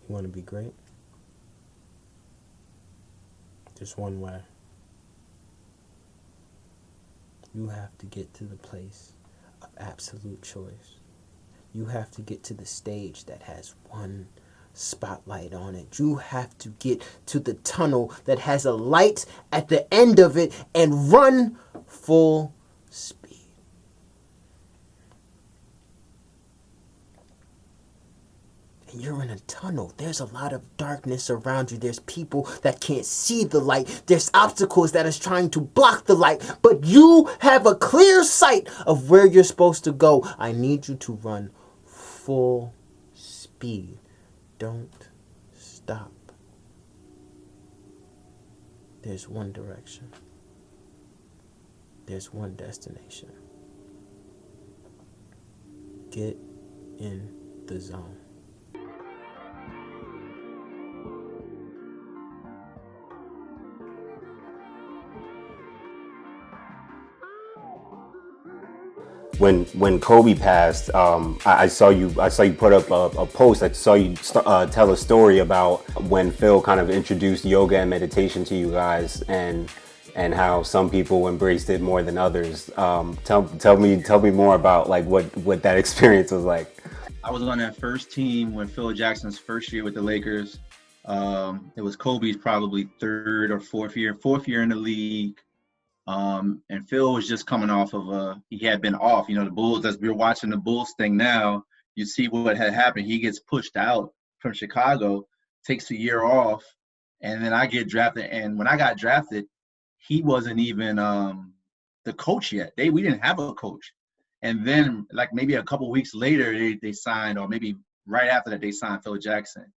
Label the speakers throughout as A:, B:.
A: You want to be great? There's one way. You have to get to the place of absolute choice. You have to get to the stage that has one spotlight on it. You have to get to the tunnel that has a light at the end of it and run full speed. And you're in a tunnel. There's a lot of darkness around you. There's people that can't see the light. There's obstacles that is trying to block the light. But you have a clear sight of where you're supposed to go. I need you to run full speed. Don't stop. There's one direction. There's one destination. Get in the zone.
B: When Kobe passed, I saw you put up a post. I saw you tell a story about when Phil kind of introduced yoga and meditation to you guys, and how some people embraced it more than others. Tell me more about like what that experience was like.
C: I was on that first team when Phil Jackson's first year with the Lakers. It was Kobe's probably third or fourth year in the league. And Phil was just coming off of he had been off, the Bulls, as we're watching the Bulls thing now, you see what had happened. He gets pushed out from Chicago, takes a year off, and then I get drafted. And when I got drafted, he wasn't even the coach yet. We didn't have a coach. And then like maybe a couple weeks later, they signed, or maybe right after that, they signed Phil Jackson.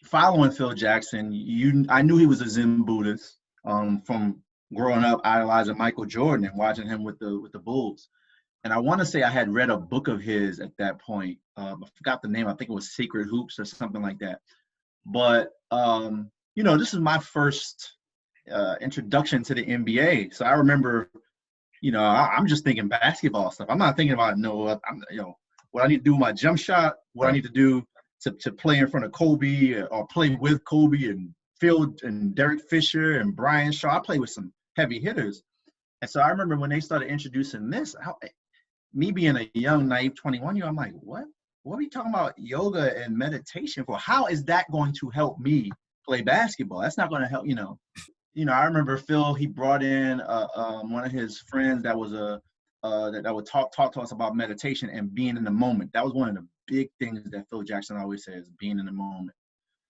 C: Following Phil Jackson, I knew he was a Zen Buddhist from growing up idolizing Michael Jordan and watching him with the Bulls. And I want to say I had read a book of his at that point. I forgot the name. I think it was Sacred Hoops or something like that. But, this is my first introduction to the NBA. So I remember, I'm just thinking basketball stuff. I'm not thinking about, what I need to do with my jump shot, what I need to do to play in front of Kobe or play with Kobe and Phil and Derek Fisher and Bryant Shaw. I played with some heavy hitters. And so I remember when they started introducing this, me being a young, naive 21-year-old, I'm like, what? What are we talking about yoga and meditation for? How is that going to help me play basketball? That's not going to help, I remember Phil, he brought in one of his friends that was that would talk to us about meditation and being in the moment. That was one of the big things that Phil Jackson always says, being in the moment.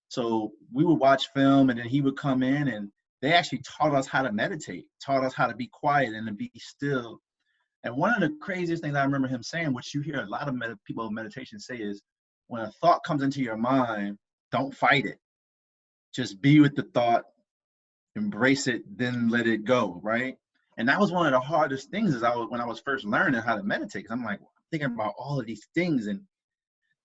C: So we would watch film, and then he would come in, and they actually taught us how to meditate, taught us how to be quiet and to be still. And one of the craziest things I remember him saying, which you hear a lot of people in meditation say, is when a thought comes into your mind, don't fight it. Just be with the thought, embrace it, then let it go, right? And that was one of the hardest things when I was first learning how to meditate, because I'm like thinking about all of these things, and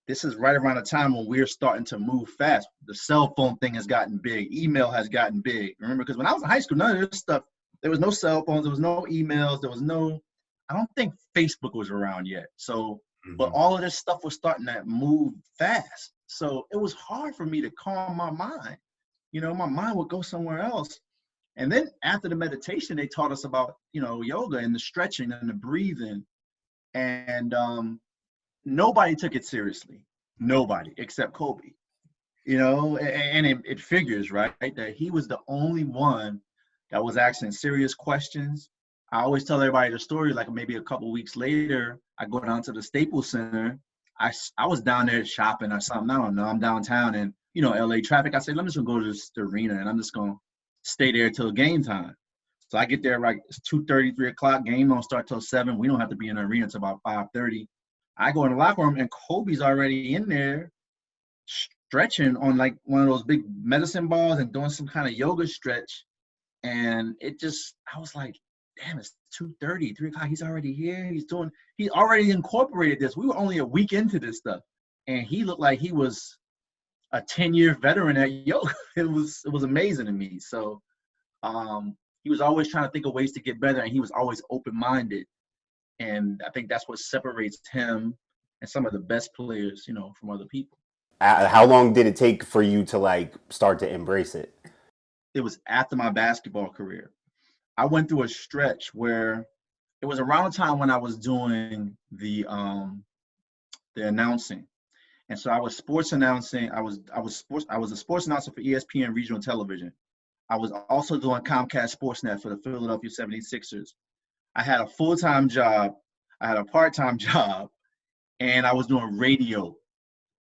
C: this is right around the time when we're starting to move fast. The cell phone thing has gotten big. Email has gotten big. Remember, because when I was in high school, none of this stuff, there was no cell phones, there was no emails, I don't think Facebook was around yet. So, but all of this stuff was starting to move fast. So it was hard for me to calm my mind. My mind would go somewhere else. And then after the meditation, they taught us about, yoga and the stretching and the breathing. And, nobody took it seriously. Nobody except Kobe, and it figures, right, that he was the only one that was asking serious questions. I always tell everybody the story, like maybe a couple weeks later, I go down to the Staples Center. I was down there shopping or something. I don't know. I'm downtown and, LA traffic. I said, let me just go to this arena and I'm just going to stay there till game time. So I get there like it's 2:30, 3 o'clock. Game don't start till 7. We don't have to be in the arena until about 5:30. I go in the locker room and Kobe's already in there stretching on like one of those big medicine balls and doing some kind of yoga stretch. And I was like, damn, it's 2:30, 3 o'clock. He's already here. He already incorporated this. We were only a week into this stuff. And he looked like he was a 10-year veteran at yoga. It was amazing to me. So he was always trying to think of ways to get better, and he was always open-minded. And I think that's what separates him and some of the best players, from other people.
B: How long did it take for you to like start to embrace it?
C: It was after my basketball career. I went through a stretch where it was around the time when I was doing the announcing. And so I was sports announcing. I was a sports announcer for ESPN regional television. I was also doing Comcast Sportsnet for the Philadelphia 76ers. I had a full-time job, I had a part-time job, and I was doing radio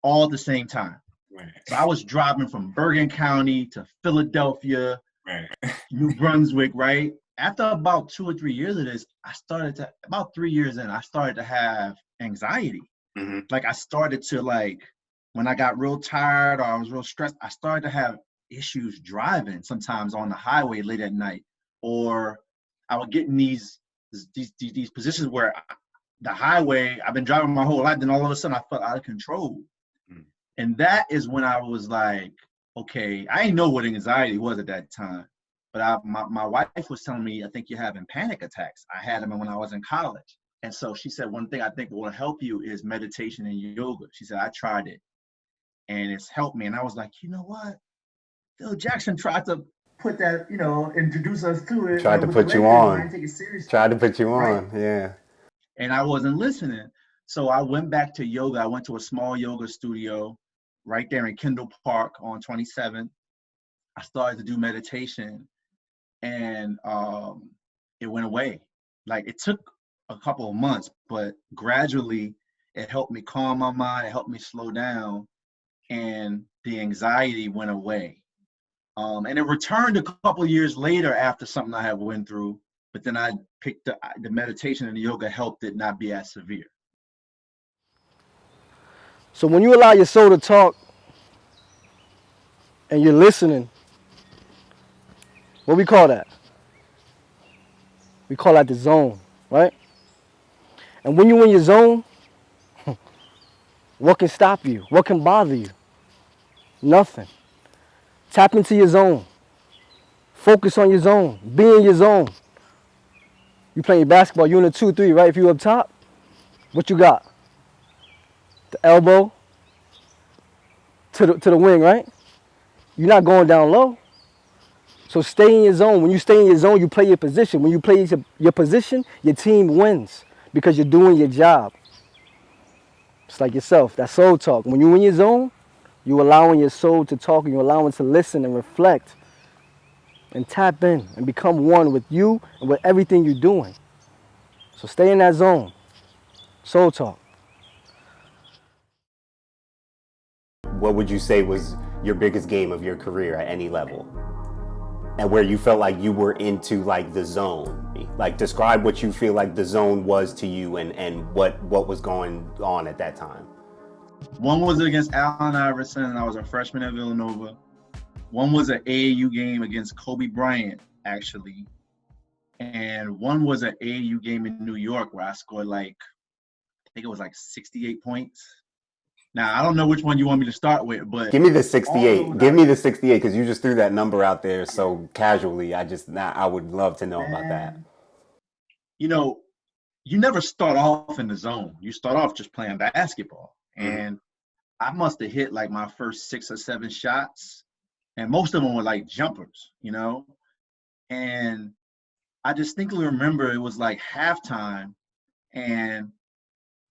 C: all at the same time.
D: Right.
C: So I was driving from Bergen County to Philadelphia,
D: Right.
C: New Brunswick, right? After about 2 or 3 years of this, about 3 years in, I started to have anxiety.
D: Mm-hmm.
C: Like I started to when I got real tired or I was real stressed, I started to have issues driving sometimes on the highway late at night, or I would get in these positions where the highway, I've been driving my whole life, then all of a sudden I felt out of control. Mm. And that is when I was like, okay, I didn't know what anxiety was at that time, but my wife was telling me, I think you're having panic attacks. I had them when I was in college. And so she said, one thing I think will help you is meditation and yoga. She said, I tried it and it's helped me. And I was like, you know what? Phil Jackson tried to put that, introduce us to it.
B: Tried to put you on. Tried to put you on, yeah.
C: And I wasn't listening. So I went back to yoga. I went to a small yoga studio right there in Kendall Park on 27th. I started to do meditation and it went away. Like it took a couple of months, but gradually it helped me calm my mind, it helped me slow down, and the anxiety went away. And it returned a couple of years later after something I had went through, but then I picked the meditation and the yoga helped it not be as severe.
E: So when you allow your soul to talk and you're listening, what we call that? We call that the zone, right? And when you're in your zone, what can stop you? What can bother you? Nothing. Tap into your zone. Focus on your zone. Be in your zone. You playing basketball, you're in a 2-3, right? If you up top, what you got? The elbow to the wing, right? You're not going down low. So stay in your zone. When you stay in your zone, you play your position. When you play your position, your team wins because you're doing your job. It's like yourself, that soul talk. When you're in your zone, you're allowing your soul to talk and you're allowing to listen and reflect and tap in and become one with you and with everything you're doing. So stay in that zone. Soul talk.
B: What would you say was your biggest game of your career at any level? And where you felt like you were into like the zone? Like describe what you feel like the zone was to you and what was going on at that time.
C: One was against Allen Iverson, and I was a freshman at Villanova. One was an AAU game against Kobe Bryant, actually. And one was an AAU game in New York where I scored I think it was 68 points. Now, I don't know which one you want me to start with, but...
B: Give me the 68. Give me the 68 because you just threw that number out there so casually. I would love to know about that.
C: You never start off in the zone. You start off just playing basketball. And I must have hit my first 6 or 7 shots. And most of them were jumpers, And I distinctly remember it was halftime. And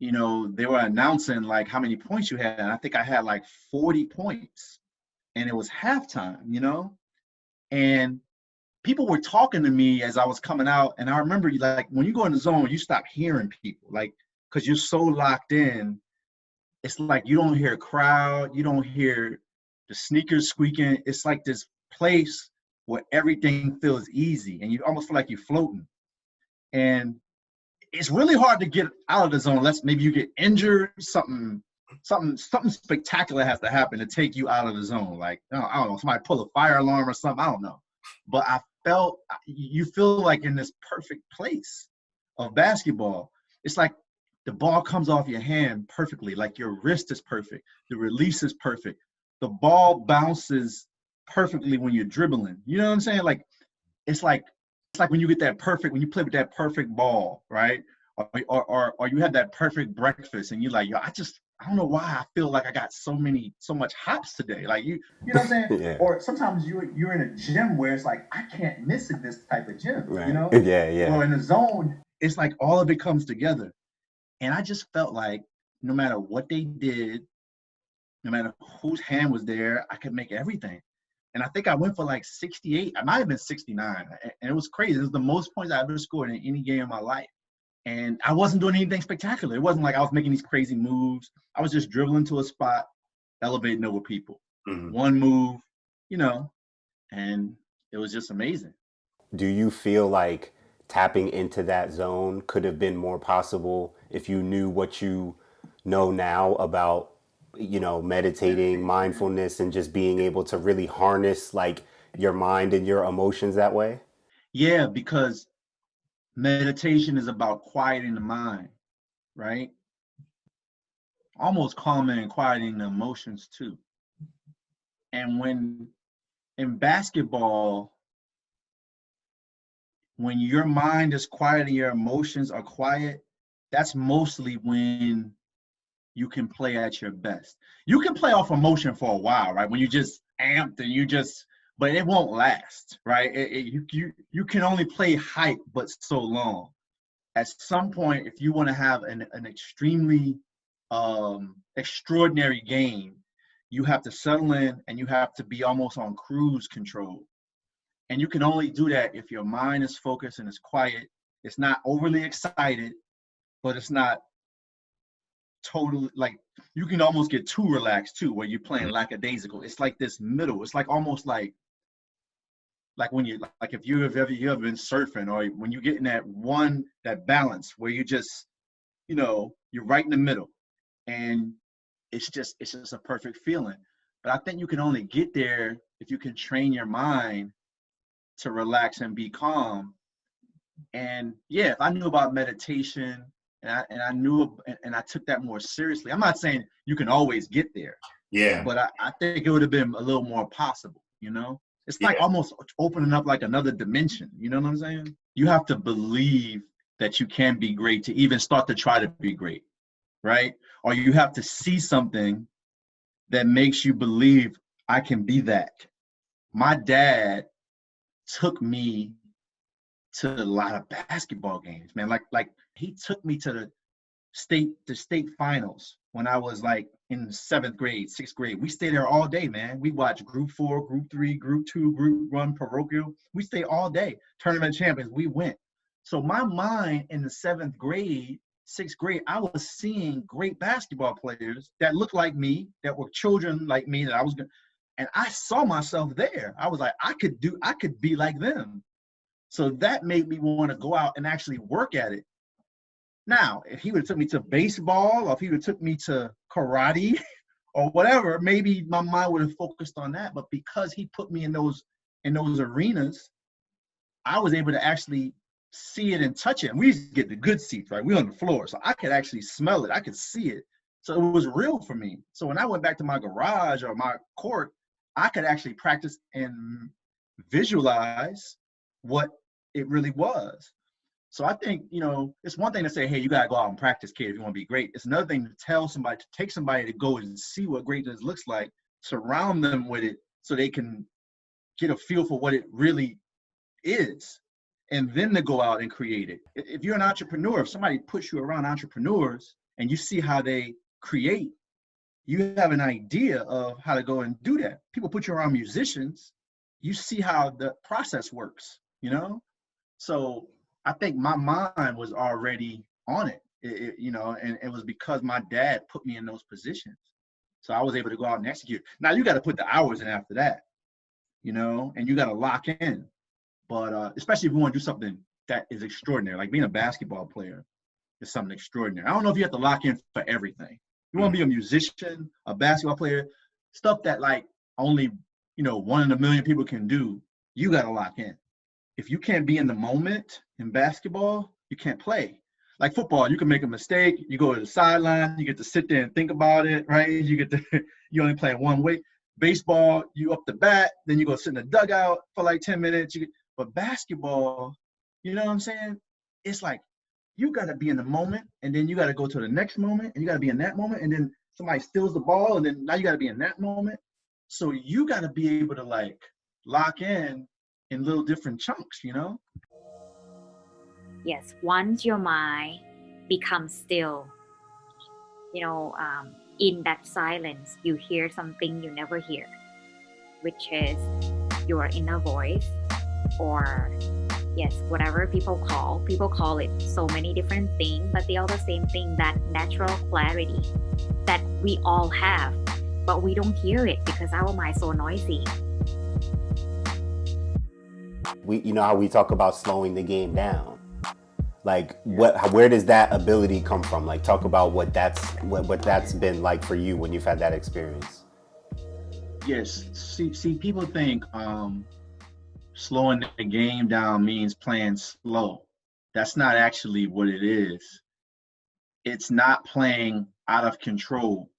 C: they were announcing how many points you had. And I think I had 40 points. And it was halftime, And people were talking to me as I was coming out. And I remember when you go in the zone, you stop hearing people, because you're so locked in. It's you don't hear a crowd. You don't hear the sneakers squeaking. It's this place where everything feels easy. And you almost feel like you're floating. And it's really hard to get out of the zone unless maybe you get injured, something spectacular has to happen to take you out of the zone. I don't know, somebody pull a fire alarm or something, I don't know. But you feel in this perfect place of basketball. It's the ball comes off your hand perfectly, your wrist is perfect, the release is perfect, the ball bounces perfectly when you're dribbling. You know what I'm saying? It's like when you get when you play with that perfect ball, right? Or you have that perfect breakfast and you're yo, I don't know why I feel like I got so much hops today. Like you know what I'm saying?
B: Yeah.
C: Or sometimes you're in a gym where it's like, I can't miss in this type of gym,
B: Right. Yeah, yeah.
C: Well, in the zone, it's like all of it comes together. And I just felt like no matter what they did, no matter whose hand was there, I could make everything. And I think I went for like 68. I might have been 69. And it was crazy. It was the most points I ever scored in any game in my life. And I wasn't doing anything spectacular. It wasn't like I was making these crazy moves. I was just dribbling to a spot, elevating over people.
B: Mm-hmm.
C: One move, and it was just amazing.
B: Do you feel like tapping into that zone could have been more possible if you knew what you know now about, meditating, mindfulness, and just being able to really harness like your mind and your emotions that way?
C: Yeah, because meditation is about quieting the mind, right? Almost calming and quieting the emotions too. And when in basketball, when your mind is quiet and your emotions are quiet, that's mostly when you can play at your best. You can play off emotion for a while, right? When you just amped and but it won't last, right? You can only play hype, but so long. At some point, if you want to have an extremely extraordinary game, you have to settle in and you have to be almost on cruise control. And you can only do that if your mind is focused and it's quiet. It's not overly excited, but it's not totally, like, you can almost get too relaxed too, where you're playing lackadaisical. It's like this middle. It's like almost like when if you ever been surfing, or when you get in that balance where you just, you're right in the middle, and it's just a perfect feeling. But I think you can only get there if you can train your mind to relax and be calm. And yeah, if I knew about meditation and I knew and I took that more seriously, I'm not saying you can always get there.
B: Yeah.
C: But I think it would have been a little more possible, It's like almost opening up like another dimension, you know what I'm saying? You have to believe that you can be great to even start to try to be great, right? Or you have to see something that makes you believe I can be that. My dad took me to a lot of basketball games, man. Like he took me to the state finals when I was like in 7th grade, 6th grade. We stayed there all day, man. We watched Group 4, Group 3, Group 2, Group 1, parochial. We stayed all day. Tournament champions, we went. So my mind in the 7th grade, 6th grade, I was seeing great basketball players that looked like me, that were children like me, that I was gonna, and I saw myself there. I was like, I could be like them. So that made me want to go out and actually work at it. Now, if he would have took me to baseball, or if he would have took me to karate or whatever, maybe my mind would have focused on that. But because he put me in those arenas, I was able to actually see it and touch it. And we used to get the good seats, right? We on the floor. So I could actually smell it. I could see it. So it was real for me. So when I went back to my garage or my court, I could actually practice and visualize what it really was. So I think, it's one thing to say, hey, you got to go out and practice, kid, if you want to be great. It's another thing to tell somebody, to take somebody to go and see what greatness looks like, surround them with it so they can get a feel for what it really is, and then to go out and create it. If you're an entrepreneur, if somebody puts you around entrepreneurs and you see how they create, you have an idea of how to go and do that. People put you around musicians, you see how the process works, So I think my mind was already on it, and it was because my dad put me in those positions. So I was able to go out and execute. Now you got to put the hours in after that, and you got to lock in. But especially if you want to do something that is extraordinary, like being a basketball player is something extraordinary. I don't know if you have to lock in for everything. You want to be a musician, a basketball player, stuff that like only, 1 in a million people can do, you got to lock in. If you can't be in the moment in basketball, you can't play. Like football, you can make a mistake, you go to the sideline, you get to sit there and think about it, right? You only play one way. Baseball, you up the bat, then you go sit in the dugout for like 10 minutes. But basketball, you know what I'm saying? It's like you got to be in the moment, and then you got to go to the next moment, and you got to be in that moment, and then somebody steals the ball, and then now you got to be in that moment. So you got to be able to like lock in little different chunks, you know?
D: Yes, once your mind becomes still, in that silence, you hear something you never hear, which is your inner voice, or yes, whatever people call it so many different things, but they are the same thing, that natural clarity that we all have, but we don't hear it because our mind is so noisy.
B: You know how we talk about slowing the game down? Like, where does that ability come from? Like, talk about what that's been like for you when you've had that experience.
C: Yes, see, people think slowing the game down means playing slow. That's not actually what it is. It's not playing out of control.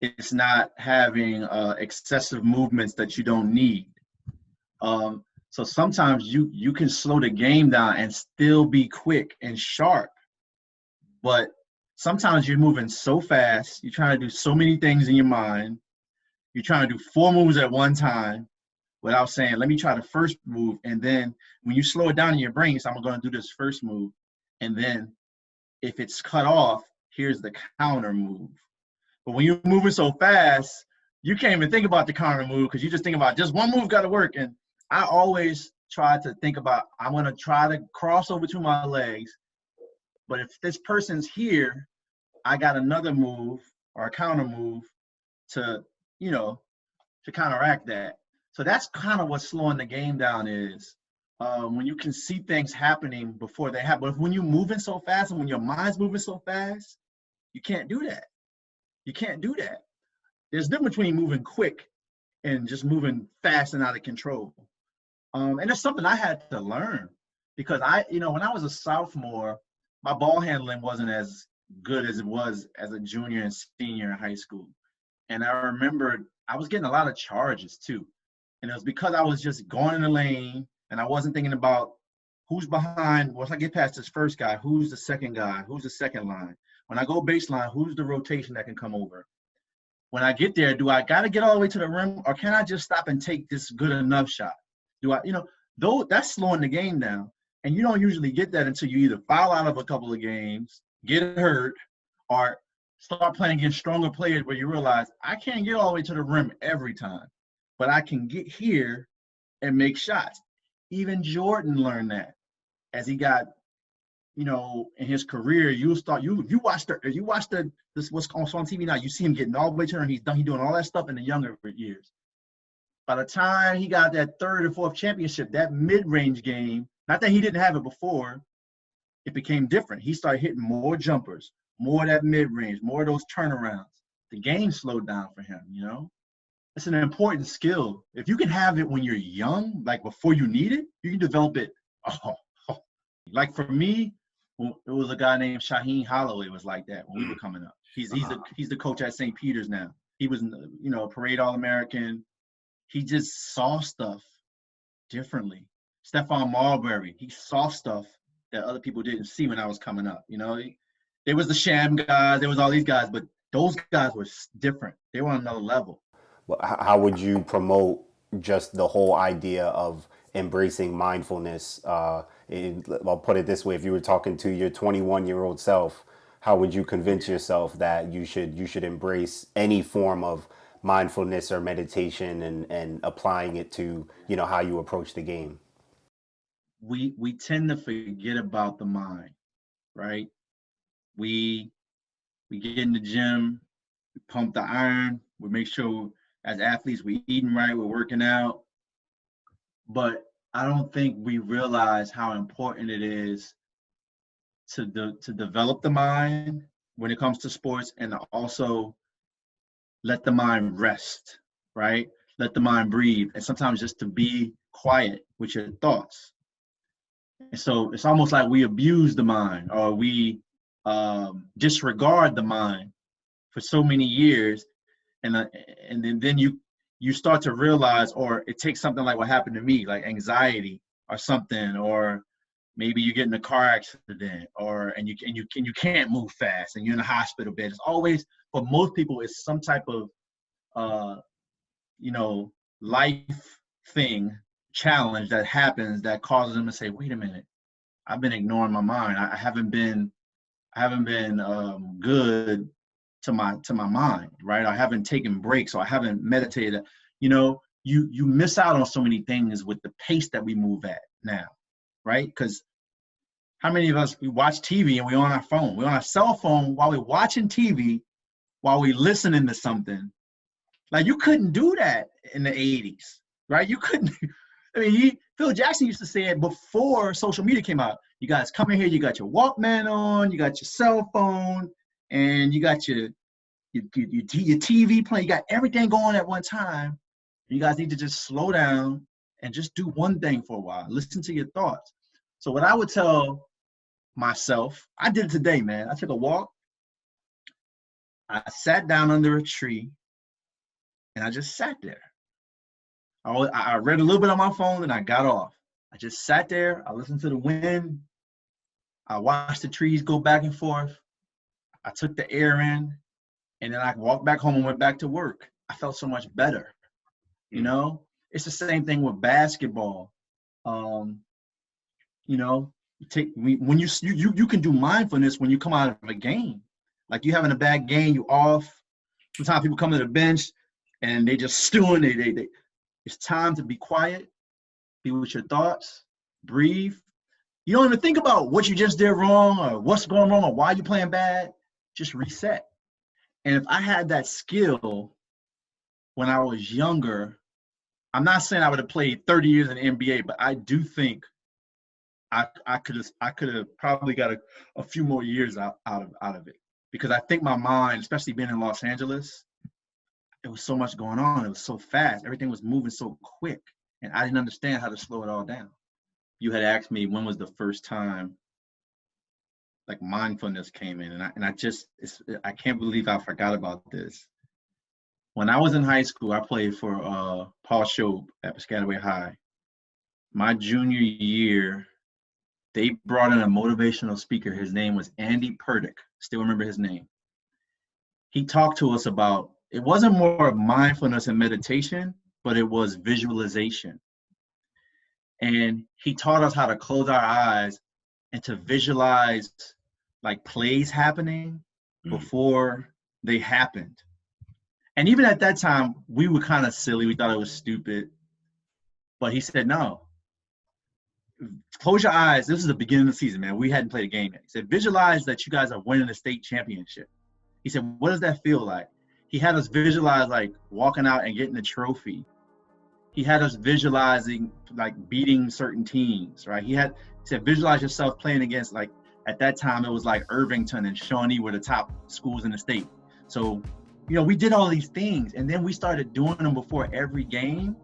C: It's not having excessive movements that you don't need. So sometimes you can slow the game down and still be quick and sharp. But sometimes you're moving so fast, you're trying to do so many things in your mind. You're trying to do 4 moves at one time without saying, let me try the first move. And then when you slow it down in your brain, so I'm going to do this first move. And then if it's cut off, here's the counter move. But when you're moving so fast, you can't even think about the counter move because you just think about just one move got to work. And I always try to think about, I'm going to try to cross over to my legs. But if this person's here, I got another move or a counter move to counteract that. So that's kind of what slowing the game down is. When you can see things happening before they happen. But when you're moving so fast and when your mind's moving so fast, you can't do that. You can't do that. There's a difference between moving quick and just moving fast and out of control. And it's something I had to learn because when I was a sophomore, my ball handling wasn't as good as it was as a junior and senior in high school. And I remember I was getting a lot of charges too. And it was because I was just going in the lane and I wasn't thinking about who's behind. Once I get past this first guy, who's the second guy? Who's the second line? When I go baseline, who's the rotation that can come over? When I get there, do I got to get all the way to the rim or can I just stop and take this good enough shot? That's slowing the game down. And you don't usually get that until you either foul out of a couple of games, get hurt, or start playing against stronger players where you realize I can't get all the way to the rim every time, but I can get here and make shots. Even Jordan learned that as he got, in his career. You watch this what's on TV now. You see him getting all the way to her, and he's doing all that stuff in the younger years. By the time he got that 3rd or 4th championship, that mid-range game, not that he didn't have it before, it became different. He started hitting more jumpers, more of that mid-range, more of those turnarounds. The game slowed down for him, It's an important skill. If you can have it when you're young, like before you need it, you can develop it. Like for me, it was a guy named Shaheen Holloway was like that when we were coming up. He's the coach at St. Peter's now. He was, parade All-American. He just saw stuff differently. Stephon Marbury, he saw stuff that other people didn't see when I was coming up. There was the sham guys, there was all these guys, but those guys were different. They were on another level.
B: Well, how would you promote just the whole idea of embracing mindfulness? I'll put it this way: if you were talking to your 21-year-old self, how would you convince yourself that you should embrace any form of mindfulness or meditation and applying it to how you approach the game?
C: We tend to forget about the mind, right? We get in the gym, we pump the iron, we make sure as athletes we're eating right, we're working out. But I don't think we realize how important it is to develop the mind when it comes to sports and to also let the mind rest, right? Let the mind breathe. And sometimes just to be quiet with your thoughts. And so it's almost like we abuse the mind or we disregard the mind for so many years. And then you start to realize, or it takes something like what happened to me, like anxiety or something, or maybe you get in a car accident, and you can't move fast, and you're in a hospital bed. It's always, for most people, it's some type of life thing, challenge that happens that causes them to say, wait a minute, I've been ignoring my mind. I haven't been good to my mind, right? I haven't taken breaks, or I haven't meditated. You miss out on so many things with the pace that we move at now, right? Because how many of us, we watch TV and we're on our phone, we're on our cell phone while we're watching TV, while we're listening to something. Like, you couldn't do that in the 80s, right? You couldn't. I mean, Phil Jackson used to say it before social media came out. You guys come in here, you got your Walkman on, you got your cell phone, and you got your TV playing. You got everything going at one time. You guys need to just slow down and just do one thing for a while. Listen to your thoughts. So what I would tell myself, I did it today, man. I took a walk. I sat down under a tree, and I just sat there. I read a little bit on my phone, and I got off. I just sat there. I listened to the wind. I watched the trees go back and forth. I took the air in, and then I walked back home and went back to work. I felt so much better. It's the same thing with basketball. When you can do mindfulness when you come out of a game. Like, you having a bad game, you off. Sometimes people come to the bench and they just stewing. They it's time to be quiet, be with your thoughts, breathe. You don't even think about what you just did wrong, or what's going wrong, or why you're playing bad. Just reset. And if I had that skill when I was younger, I'm not saying I would have played 30 years in the NBA, but I do think I could have probably got a few more years out of it, because I think my mind, especially being in Los Angeles, it was so much going on. It was so fast. Everything was moving so quick, and I didn't understand how to slow it all down. You had asked me when was the first time like mindfulness came in, and I can't believe I forgot about this. When I was in high school, I played for Paul Shope at Piscataway High. My junior year, they brought in a motivational speaker. His name was Andy Purdick. Still remember his name. He talked to us about, it wasn't more of mindfulness and meditation, but it was visualization. And he taught us how to close our eyes and to visualize like plays happening before they happened. And even at that time, we were kind of silly. We thought it was stupid. But he said, no, close your eyes. This is the beginning of the season, man. We hadn't played a game yet. He said, visualize that you guys are winning the state championship. He said, what does that feel like? He had us visualize like walking out and getting a trophy. He had us visualizing like beating certain teams, right? He said, visualize yourself playing against, like, at that time, it was like Irvington and Shawnee were the top schools in the state. So, we did all these things, and then we started doing them before every game,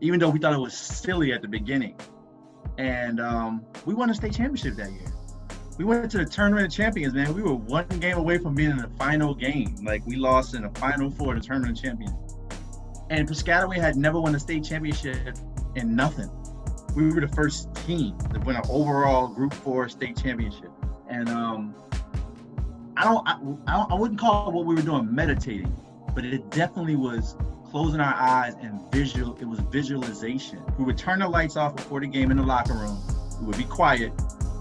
C: even though we thought it was silly at the beginning. And we won a state championship that year. We went to the Tournament of Champions, man. We were one game away from being in the final game. Like, we lost in the Final Four to the Tournament of Champions. And Piscataway had never won a state championship in nothing. We were the first team to win an overall Group 4 state championship. And I wouldn't call it what we were doing meditating, but it definitely was closing our eyes and it was visualization. We would turn the lights off before the game in the locker room. We would be quiet,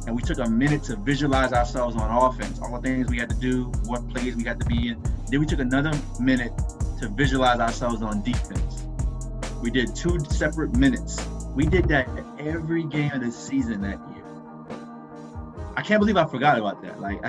C: and we took a minute to visualize ourselves on offense, all the things we had to do, what plays we had to be in. Then we took another minute to visualize ourselves on defense. We did 2 separate minutes. We did that every game of the season that year. I can't believe I forgot about that. Like,